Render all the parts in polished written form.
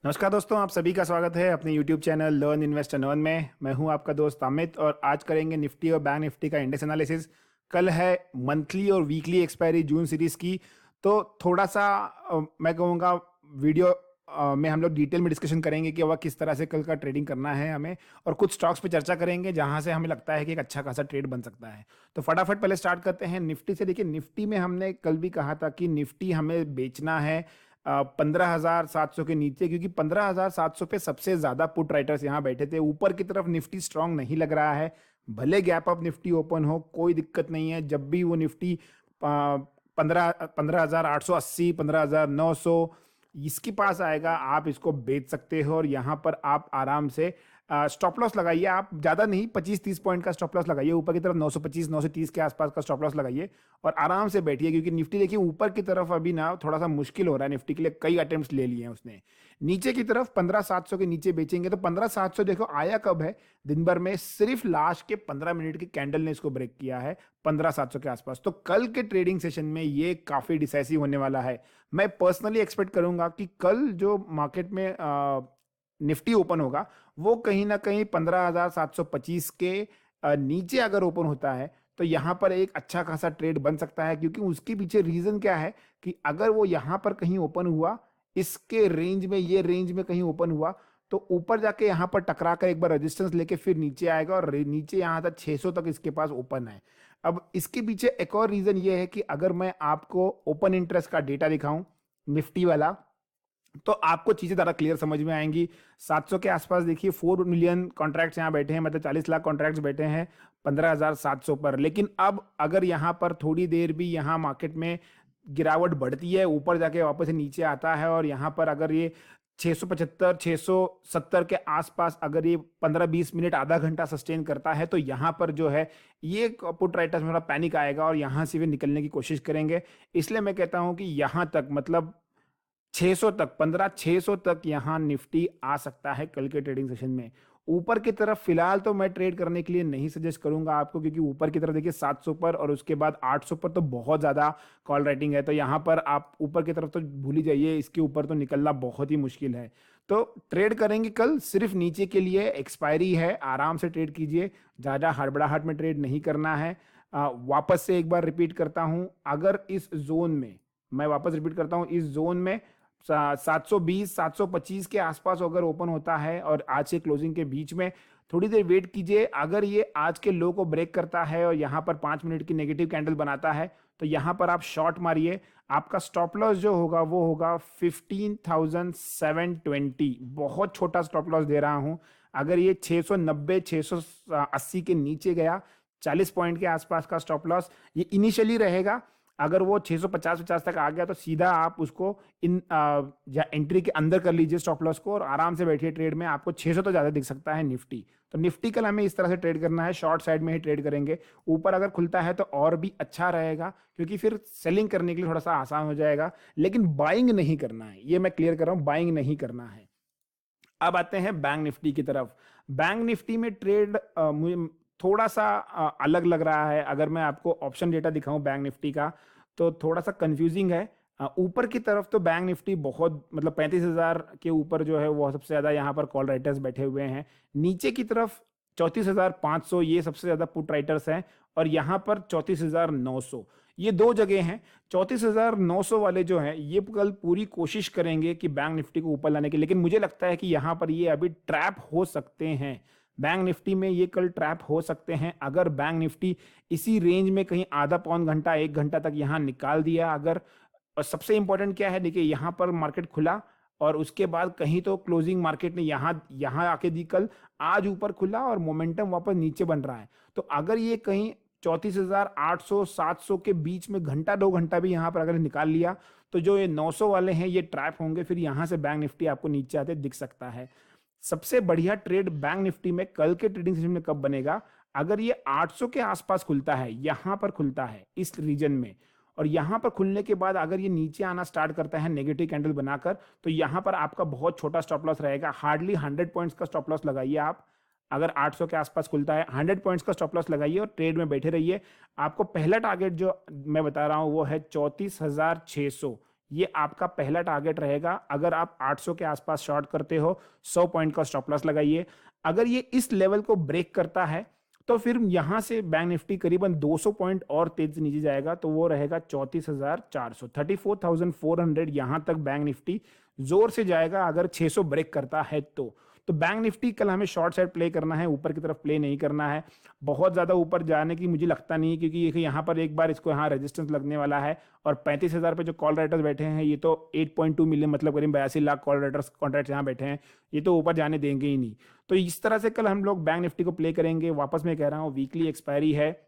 नमस्कार दोस्तों, आप सभी का स्वागत है अपने YouTube channel learn invest and earn में। मैं हूं आपका दोस्त अमित और आज करेंगे निफ्टी और बैंक निफ्टी का इंडेक्स एनालिसिस। कल है मंथली और वीकली एक्सपायरी जून सीरीज की, तो थोड़ा सा मैं कहूँगा वीडियो में हम लोग डिटेल में डिस्कशन करेंगे कि वह किस तरह से कल का ट्रेडिंग करना है हमें, और कुछ स्टॉक्स पे चर्चा करेंगे जहां से हमें लगता है कि एक अच्छा खासा ट्रेड बन सकता है। तो फटाफट पहले स्टार्ट करते हैं निफ्टी से। देखिए, निफ्टी में हमने कल भी कहा था कि निफ्टी हमें बेचना है 15,700 के नीचे, क्योंकि 15,700 पे सबसे ज्यादा पुट राइटर्स यहाँ बैठे थे। ऊपर की तरफ निफ्टी स्ट्रांग नहीं लग रहा है, भले गैप अप निफ्टी ओपन हो कोई दिक्कत नहीं है। जब भी वो निफ्टी 15,880 15,900 इसके पास आएगा, आप इसको बेच सकते हो और यहाँ पर आप आराम से स्टॉप लॉस लगाइए। आप ज्यादा नहीं, 25-30 पॉइंट का स्टॉप लॉस लगाइए। ऊपर की तरफ 925 930 के आसपास का स्टॉप लॉस लगाइए और आराम से बैठिए, क्योंकि निफ्टी देखिए ऊपर की तरफ अभी ना थोड़ा सा मुश्किल हो रहा है निफ्टी के लिए। कई अटेम्प्ट्स ले लिए हैं उसने। नीचे की तरफ 15,700 के नीचे बेचेंगे तो 15,700 देखो आया कब है, दिन भर में सिर्फ लास्ट के 15 मिनट की कैंडल ने इसको ब्रेक किया है 15,700 के आसपास। तो कल के ट्रेडिंग सेशन में ये काफी डिसाइसिव होने वाला है। मैं पर्सनली एक्सपेक्ट करूंगा कि कल जो मार्केट में निफ्टी ओपन होगा वो कहीं ना कहीं 15,725 के नीचे अगर ओपन होता है तो यहां पर एक अच्छा खासा ट्रेड बन सकता है। क्योंकि उसके पीछे रीजन क्या है कि अगर वो यहां पर कहीं ओपन हुआ, इसके रेंज में, ये रेंज में कहीं ओपन हुआ, तो ऊपर जाके यहां पर टकरा कर एक बार रेजिस्टेंस लेके फिर नीचे आएगा और नीचे यहां तक 600 तक इसके पास ओपन है। अब इसके पीछे एक और रीजन ये है कि अगर मैं आपको ओपन इंटरेस्ट का डेटा दिखाऊं निफ्टी वाला, तो आपको चीजें ज्यादा क्लियर समझ में आएंगी। 700 के आसपास देखिए 4 मिलियन कॉन्ट्रैक्ट्स यहाँ बैठे हैं, मतलब 40 लाख कॉन्ट्रैक्ट्स बैठे हैं 15,700 पर। लेकिन अब अगर यहाँ पर थोड़ी देर भी यहाँ मार्केट में गिरावट बढ़ती है, ऊपर जाके वापस से नीचे आता है और यहाँ पर अगर ये 675 670 के आसपास अगर ये 15-20 मिनट आधा घंटा सस्टेन करता है, तो यहाँ पर जो है ये पुट राइटर्स में थोड़ा पैनिक आएगा और यहाँ से वे निकलने की कोशिश करेंगे। इसलिए मैं कहता हूं कि यहां तक, मतलब 600 तक, 15,600 तक यहां निफ्टी आ सकता है कल के ट्रेडिंग सेशन में। ऊपर की तरफ फिलहाल तो मैं ट्रेड करने के लिए नहीं सजेस्ट करूंगा आपको, क्योंकि ऊपर की तरफ देखिए 700 पर और उसके बाद 800 पर तो बहुत ज्यादा कॉल राइटिंग है। तो यहां पर आप ऊपर की तरफ तो भूल ही जाइए, इसके ऊपर तो निकलना बहुत ही मुश्किल है। तो ट्रेड करेंगे कल सिर्फ नीचे के लिए, एक्सपायरी है, आराम से ट्रेड कीजिए, ज्यादा हड़बड़ाहट में ट्रेड नहीं करना है। वापस से एक बार रिपीट करता हूं, अगर इस जोन में, मैं वापस रिपीट करता हूं, इस जोन में 720 725 के आसपास अगर ओपन होता है और आज से क्लोजिंग के बीच में, थोड़ी देर वेट कीजिए। अगर ये आज के लो को ब्रेक करता है और यहां पर 5 मिनट की नेगेटिव कैंडल बनाता है, तो यहां पर आप शॉर्ट मारिए। आपका स्टॉप लॉस जो होगा वो होगा 15,720। बहुत छोटा स्टॉप लॉस दे रहा हूं। अगर ये 690 680 के नीचे गया, 40 पॉइंट के आसपास का स्टॉप लॉस ये इनिशियली रहेगा। अगर वो 650 तक आ गया तो सीधा आप उसको या एंट्री के अंदर कर लीजिए स्टॉप लॉस को और आराम से बैठिए ट्रेड में। आपको 600 तो ज्यादा दिख सकता है निफ्टी। तो निफ्टी कल हमें इस तरह से ट्रेड करना है, शॉर्ट साइड में ही ट्रेड करेंगे। ऊपर अगर खुलता है तो और भी अच्छा रहेगा, क्योंकि फिर सेलिंग करने के लिए थोड़ा सा आसान हो जाएगा। लेकिन बाइंग नहीं करना है, ये मैं क्लियर कर रहा हूं, बाइंग नहीं करना है। अब आते हैं बैंक निफ्टी की तरफ। बैंक निफ्टी में ट्रेड मुझे थोड़ा सा अलग लग रहा है। अगर मैं आपको ऑप्शन डेटा दिखाऊं बैंक निफ्टी का, तो थोड़ा सा कंफ्यूजिंग है। ऊपर की तरफ तो बैंक निफ्टी बहुत, मतलब 35,000 के ऊपर जो है वो सबसे ज्यादा यहाँ पर कॉल राइटर्स बैठे हुए हैं। नीचे की तरफ 34,500 ये सबसे ज्यादा पुट राइटर्स हैं और यहाँ पर 34,900, ये दो जगह हैं। 34,900 वाले जो हैं ये कल पूरी कोशिश करेंगे कि बैंक निफ्टी को ऊपर लाने की, लेकिन मुझे लगता है कि यहाँ पर ये अभी ट्रैप हो सकते हैं। बैंक निफ्टी में ये कल ट्रैप हो सकते हैं अगर बैंक निफ्टी इसी रेंज में कहीं आधा पौन घंटा 1 घंटा तक यहां निकाल दिया अगर। और सबसे इंपॉर्टेंट क्या है, देखिए यहां पर मार्केट खुला और उसके बाद कहीं तो क्लोजिंग मार्केट ने यहां यहां आके दी, कल आज ऊपर खुला और मोमेंटम वापस नीचे बन रहा है। तो अगर ये कहीं 34,800 700 के बीच में घंटा 2 घंटा भी यहां पर अगर निकाल लिया, तो जो ये 900 वाले हैं ये ट्रैप होंगे। फिर यहां से बैंक निफ्टी आपको नीचे आते दिख सकता है। सबसे बढ़िया ट्रेड बैंक निफ्टी में कल के ट्रेडिंग सेशन में कब बनेगा, अगर ये 800 के आसपास खुलता है, यहां पर खुलता है इस रीजन में, और यहां पर खुलने के बाद अगर ये नीचे आना स्टार्ट करता है नेगेटिव कैंडल बनाकर, तो यहां पर आपका बहुत छोटा स्टॉप लॉस रहेगा। हार्डली 100 पॉइंट्स का स्टॉप लॉस लगाइए आप। अगर 800 के आसपास खुलता है 100 पॉइंट्स का स्टॉप लॉस लगाइए और ट्रेड में बैठे रहिए। आपको पहला टारगेट जो मैं बता रहा हूं वो है 34,600। ये आपका पहला टारगेट रहेगा। अगर आप 800 के आसपास शॉर्ट करते हो, 100 पॉइंट का स्टॉप लॉस लगाइए। अगर ये इस लेवल को ब्रेक करता है तो फिर यहां से बैंक निफ्टी करीबन 200 पॉइंट और तेज नीचे जाएगा, तो वो रहेगा 34,400, 34,400। यहां तक बैंक निफ्टी जोर से जाएगा अगर 600 ब्रेक करता है तो बैंक निफ्टी कल हमें शॉर्ट साइड प्ले करना है, ऊपर की तरफ प्ले नहीं करना है। बहुत ज्यादा ऊपर जाने की मुझे लगता नहीं, क्योंकि यहाँ पर एक बार इसको यहाँ रेजिस्टेंस लगने वाला है और 35,000 पे जो कॉल राइटर्स बैठे हैं, ये तो 8.2 मिलियन मतलब करीब 82 लाख कॉल राइटर्स कॉन्ट्रैक्ट यहाँ बैठे हैं, ये तो ऊपर जाने देंगे ही नहीं। तो इस तरह से कल हम लोग बैंक निफ्टी को प्ले करेंगे। वापस मैं कह रहा हूँ, वीकली एक्सपायरी है,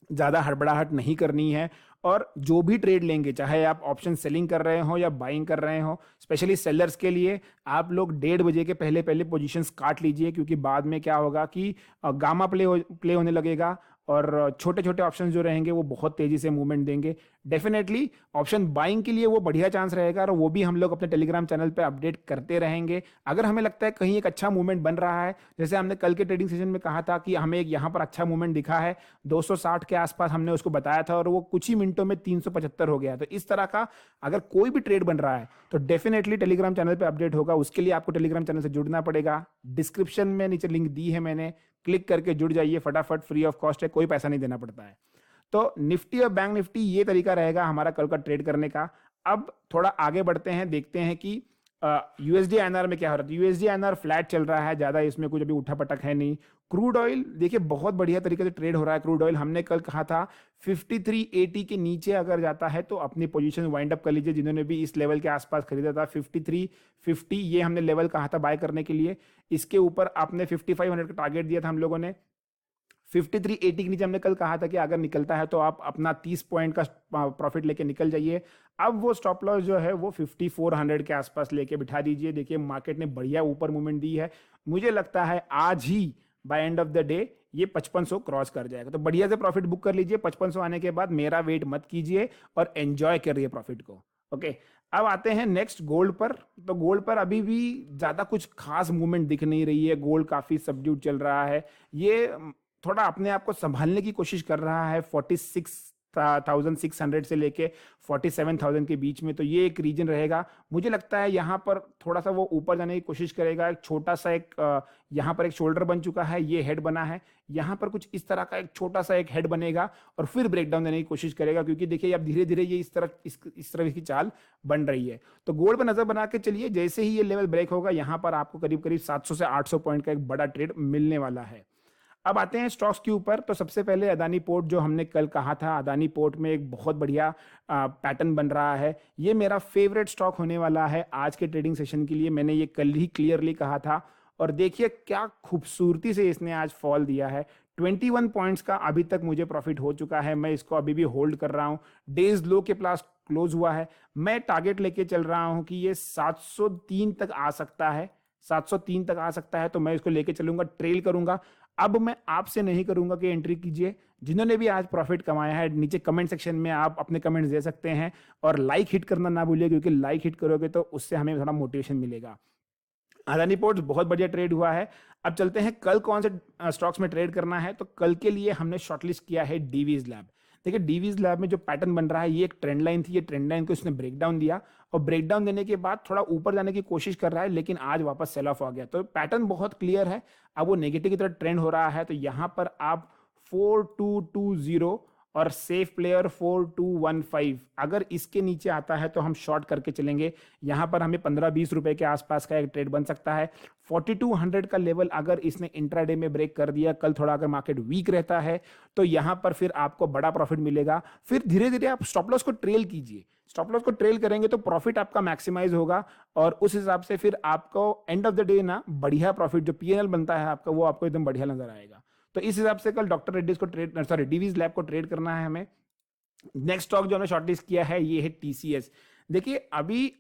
ज्यादा हड़बड़ाहट नहीं करनी है। और जो भी ट्रेड लेंगे, चाहे आप ऑप्शन सेलिंग कर रहे हो या बाइंग कर रहे हो, स्पेशली सेलर्स के लिए आप लोग 1:30 बजे के पहले पहले पोजीशंस काट लीजिए, क्योंकि बाद में क्या होगा कि गामा प्ले होने लगेगा और छोटे छोटे ऑप्शंस जो रहेंगे वो बहुत तेजी से मूवमेंट देंगे। डेफिनेटली ऑप्शन बाइंग के लिए वो बढ़िया चांस रहेगा और वो भी हम लोग अपने टेलीग्राम चैनल पे अपडेट करते रहेंगे। अगर हमें लगता है कहीं एक अच्छा मूवमेंट बन रहा है, जैसे हमने कल के ट्रेडिंग सेशन में कहा था कि हमें एक यहाँ पर अच्छा मूवमेंट दिखा है 260 के आसपास, हमने उसको बताया था और वो कुछ ही मिनटों में 375 हो गया। तो इस तरह का अगर कोई भी ट्रेड बन रहा है तो डेफिनेटली टेलीग्राम चैनल पे अपडेट होगा। उसके लिए आपको टेलीग्राम चैनल से जुड़ना पड़ेगा। डिस्क्रिप्शन में नीचे लिंक दी है मैंने, क्लिक करके जुड़ जाइए फटाफट, फ्री ऑफ कॉस्ट है, कोई पैसा नहीं देना पड़ता है। तो निफ्टी और बैंक निफ्टी ये तरीका रहेगा हमारा कल का ट्रेड करने का। अब थोड़ा आगे बढ़ते हैं, देखते हैं कि यूएसडी आईएनआर में क्या हो रहा है। यूएसडी आईएनआर फ्लैट चल रहा है, ज्यादा इसमें कुछ अभी उठा पटक है नहीं। क्रूड ऑयल देखिए बहुत बढ़िया तरीके से ट्रेड हो रहा है। क्रूड ऑयल हमने कल कहा था 5380 के नीचे अगर जाता है तो अपनी पोजीशन वाइंड अप कर लीजिए। जिन्होंने भी इस लेवल के आसपास खरीदा था 5350, ये हमने लेवल कहा था बाय करने के लिए। इसके ऊपर आपने 5500 का टारगेट दिया था हम लोगों ने। 5380 के नीचे हमने कल कहा था कि अगर निकलता है तो आप अपना 30 पॉइंट का प्रॉफिट लेके निकल जाइए। अब वो स्टॉप लॉस जो है वो 5400 के आसपास लेके बिठा दीजिए। देखिए मार्केट ने बढ़िया ऊपर मूवमेंट दी है, मुझे लगता है आज ही by end of the day ये 5500 क्रॉस कर जाएगा। तो बढ़िया से प्रॉफिट बुक कर लीजिए। 5500 आने के बाद मेरा वेट मत कीजिए और एंजॉय करिए प्रॉफिट को। ओके, अब आते हैं नेक्स्ट गोल्ड पर। तो गोल्ड पर अभी भी ज्यादा कुछ खास मूवमेंट दिख नहीं रही है। गोल्ड काफी सबड्यूट चल रहा है। ये थोड़ा अपने आप को संभालने की कोशिश कर रहा है 46,600 से लेके 47,000 के बीच में। तो ये एक रीजन रहेगा। मुझे लगता है यहाँ पर थोड़ा सा वो ऊपर जाने की कोशिश करेगा। एक छोटा सा एक यहाँ पर एक शोल्डर बन चुका है, ये हेड बना है, यहाँ पर कुछ इस तरह का एक छोटा सा एक हेड बनेगा और फिर ब्रेकडाउन देने की कोशिश करेगा। क्योंकि देखिए अब धीरे धीरे ये इस तरह इसकी चाल बन रही है। तो गोल्ड पर नजर बना के चलिए। जैसे ही ये लेवल ब्रेक होगा यहाँ पर आपको करीब करीब 700 से 800 पॉइंट का एक बड़ा ट्रेड मिलने वाला है। अब आते हैं स्टॉक्स के ऊपर। तो सबसे पहले अदानी पोर्ट, जो हमने कल कहा था, अदानी पोर्ट में एक बहुत बढ़िया पैटर्न बन रहा है। ये मेरा फेवरेट स्टॉक होने वाला है आज के ट्रेडिंग सेशन के लिए। मैंने ये कल ही क्लियरली कहा था और देखिए क्या खूबसूरती से इसने आज फॉल दिया है। 21 पॉइंट्स का अभी तक मुझे प्रॉफिट हो चुका है। मैं इसको अभी भी होल्ड कर रहा हूं। डेज लो के प्लस क्लोज हुआ है। मैं टारगेट लेके चल रहा हूं कि ये 703 तक आ सकता है, 703 तक आ सकता है। तो मैं इसको लेके चलूंगा, ट्रेल करूंगा। अब मैं आपसे नहीं करूंगा कि एंट्री कीजिए। जिन्होंने भी आज प्रॉफिट कमाया है नीचे कमेंट सेक्शन में आप अपने कमेंट्स दे सकते हैं और लाइक हिट करना ना भूलिए, क्योंकि लाइक हिट करोगे तो उससे हमें थोड़ा मोटिवेशन मिलेगा। अदानी पोर्ट्स बहुत बढ़िया ट्रेड हुआ है। अब चलते हैं कल कौन से स्टॉक्स में ट्रेड करना है। तो कल के लिए हमने शॉर्टलिस्ट किया है डीवीज लैब। देखिए डीवीज लैब में जो पैटर्न बन रहा है, ये एक ट्रेंड लाइन थी। ये ट्रेंड लाइन को इसने ब्रेकडाउन दिया और ब्रेकडाउन देने के बाद थोड़ा ऊपर जाने की कोशिश कर रहा है, लेकिन आज वापस सेल ऑफ आ गया। तो पैटर्न बहुत क्लियर है। अब वो नेगेटिव की तरफ ट्रेंड हो रहा है। तो यहां पर आप 4220 और सेफ प्लेयर 4215, अगर इसके नीचे आता है तो हम शॉर्ट करके चलेंगे। यहां पर हमें 15-20 रुपए के आसपास का एक ट्रेड बन सकता है। 4200 का लेवल अगर इसने इंट्राडे में ब्रेक कर दिया, कल थोड़ा अगर मार्केट वीक रहता है तो यहां पर फिर आपको बड़ा प्रॉफिट मिलेगा। फिर धीरे धीरे आप स्टॉप लॉस को ट्रेल कीजिए। स्टॉप लॉस को ट्रेल करेंगे तो प्रॉफिट आपका मैक्सिमाइज होगा और उस हिसाब से फिर आपको एंड ऑफ द डे ना बढ़िया प्रॉफिट जो पीएनएल बनता है आपका, वो आपको एकदम बढ़िया नजर आएगा। तो इस हिसाब से कल डॉक्टर रेड्डीज को ट्रेड, सॉरी डीवीज लैब को ट्रेड करना है हमें। नेक्स्ट स्टॉक जो हमने शॉर्टलिस्ट किया है ये है टीसीएस। देखिए अभी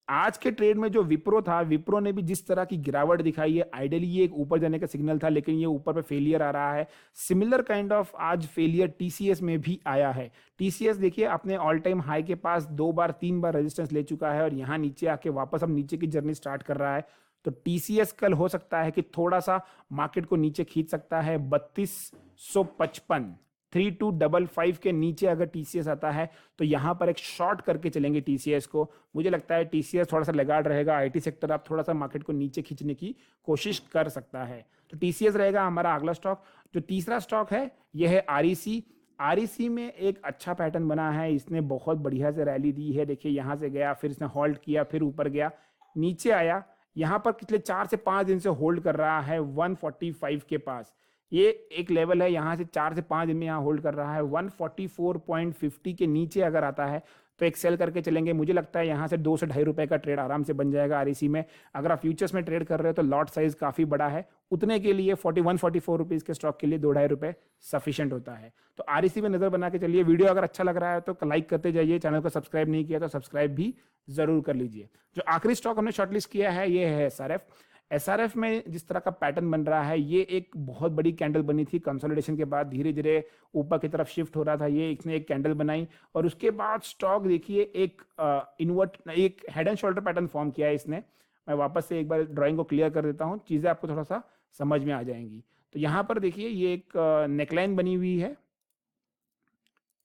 आज के ट्रेड में जो विप्रो था, विप्रो ने भी जिस तरह की गिरावट दिखाई है, आइडियली ये एक ऊपर जाने का सिग्नल था, लेकिन ये ऊपर पे फेलियर आ रहा है। सिमिलर काइंड ऑफ आज फेलियर टीसीएस में भी आया है। टीसीएस देखिए अपने ऑल टाइम हाई के पास 2 बार 3 बार रेजिस्टेंस ले चुका है और यहाँ नीचे आके वापस अब नीचे की जर्नी स्टार्ट कर रहा है। तो टीसीएस कल हो सकता है कि थोड़ा सा मार्केट को नीचे खींच सकता है 3255। 3255 के नीचे अगर टीसीएस आता है तो यहाँ पर एक शॉर्ट करके चलेंगे टीसीएस को। मुझे लगता है टीसीएस थोड़ा सा लगाड़ रहेगा, आईटी सेक्टर आप थोड़ा सा मार्केट को नीचे खींचने की कोशिश कर सकता है। तो टीसीएस रहेगा हमारा अगला स्टॉक। जो तीसरा स्टॉक है यह है आरईसी। आरईसी में एक अच्छा पैटर्न बना है, इसने बहुत बढ़िया से रैली दी है। देखिए यहाँ से गया, फिर इसने होल्ड किया, फिर ऊपर गया, नीचे आया, यहाँ पर पिछले 4 से 5 दिन से होल्ड कर रहा है 145 के पास। ये एक लेवल है, यहाँ से 4 से 5 दिन में यहाँ होल्ड कर रहा है। 144.50 के नीचे अगर आता है तो एक सेल करके चलेंगे। मुझे लगता है यहाँ से 2 से ₹2.5 का ट्रेड आराम से बन जाएगा आरईसी में। अगर आप फ्यूचर्स में ट्रेड कर रहे हो तो लॉट साइज काफी बड़ा है, उतने के लिए 41-44 रुपीज के स्टॉक के लिए ₹2.5 सफिशिएंट होता है। तो आरईसी में नजर बना के चलिए। वीडियो अगर अच्छा लग रहा है तो लाइक करते जाइए, चैनल को सब्सक्राइब नहीं किया तो सब्सक्राइब भी जरूर कर लीजिए। जो आखिरी स्टॉक हमने शॉर्टलिस्ट किया है ये है एसआरएफ। एसआरएफ में जिस तरह का पैटर्न बन रहा है, ये एक बहुत बड़ी कैंडल बनी थी, कंसोलिडेशन के बाद धीरे धीरे ऊपर की तरफ शिफ्ट हो रहा था। ये इसने एक कैंडल बनाई और उसके बाद स्टॉक देखिए एक एक head and shoulder pattern form किया है इसने। मैं वापस से एक बार ड्राइंग को क्लियर कर देता हूँ, चीजें आपको थोड़ा सा समझ में आ जाएंगी। तो यहाँ पर देखिए ये एक नेकलाइन बनी हुई है।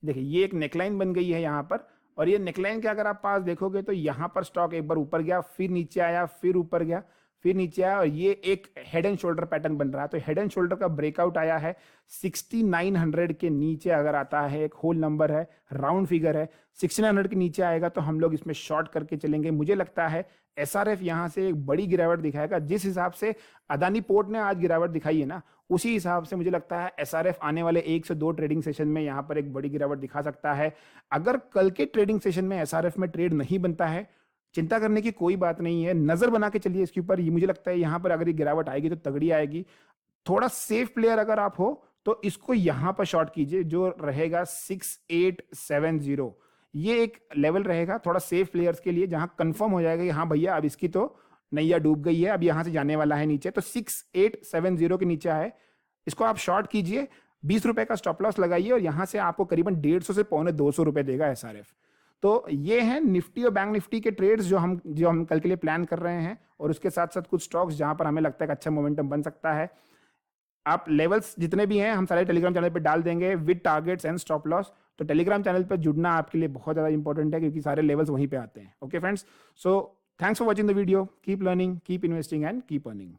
देखिए ये एक नेकलाइन बन गई है यहाँ पर, और ये नेकलाइन के अगर आप पास देखोगे तो यहाँ पर स्टॉक एक बार ऊपर गया, फिर नीचे आया, फिर ऊपर गया, फिर नीचे आया, और ये एक हेड एंड शोल्डर पैटर्न बन रहा है। तो हेड एंड शोल्डर का ब्रेकआउट आया है 6900 के नीचे अगर आता है, एक होल नंबर है, राउंड फिगर है, 6900 के नीचे आएगा तो हम लोग इसमें शॉर्ट करके चलेंगे। मुझे लगता है एसआरएफ यहाँ से एक बड़ी गिरावट दिखाएगा। जिस हिसाब से अदानी पोर्ट ने आज गिरावट दिखाई है ना, उसी हिसाब से मुझे लगता है एसआरएफ आने वाले 1 से 2 ट्रेडिंग सेशन में यहाँ पर एक बड़ी गिरावट दिखा सकता है। अगर कल के ट्रेडिंग सेशन में एसआरएफ में ट्रेड नहीं बनता है, चिंता करने की कोई बात नहीं है, नजर बना के चलिए इसके ऊपर। मुझे लगता है यहाँ पर अगर ये गिरावट आएगी तो तगड़ी आएगी। थोड़ा सेफ प्लेयर अगर आप हो तो इसको यहाँ पर शॉर्ट कीजिए, जो रहेगा 6870। ये एक लेवल रहेगा थोड़ा सेफ प्लेयर्स के लिए, जहां कंफर्म हो जाएगा कि हाँ भैया अब इसकी तो नैया डूब गई है, अब यहां से जाने वाला है नीचे। तो 6870 के नीचे है, इसको आप शॉर्ट कीजिए, ₹20 का स्टॉप लॉस लगाइए, और यहां से आपको करीबन 150 से ₹250 देगा एसआरएफ। तो ये हैं निफ्टी और बैंक निफ्टी के ट्रेड्स जो हम कल के लिए प्लान कर रहे हैं, और उसके साथ साथ कुछ स्टॉक्स जहां पर हमें लगता है कि अच्छा मोमेंटम बन सकता है। आप लेवल्स जितने भी हैं हम सारे टेलीग्राम चैनल पे डाल देंगे with targets and stop loss. तो टेलीग्राम चैनल पे जुड़ना आपके लिए बहुत ज़्यादा इंपॉर्टेंट है, क्योंकि सारे लेवल्स वहीं पे आते हैं। Okay friends, so thanks for watching the video, keep learning, keep investing and keep earning.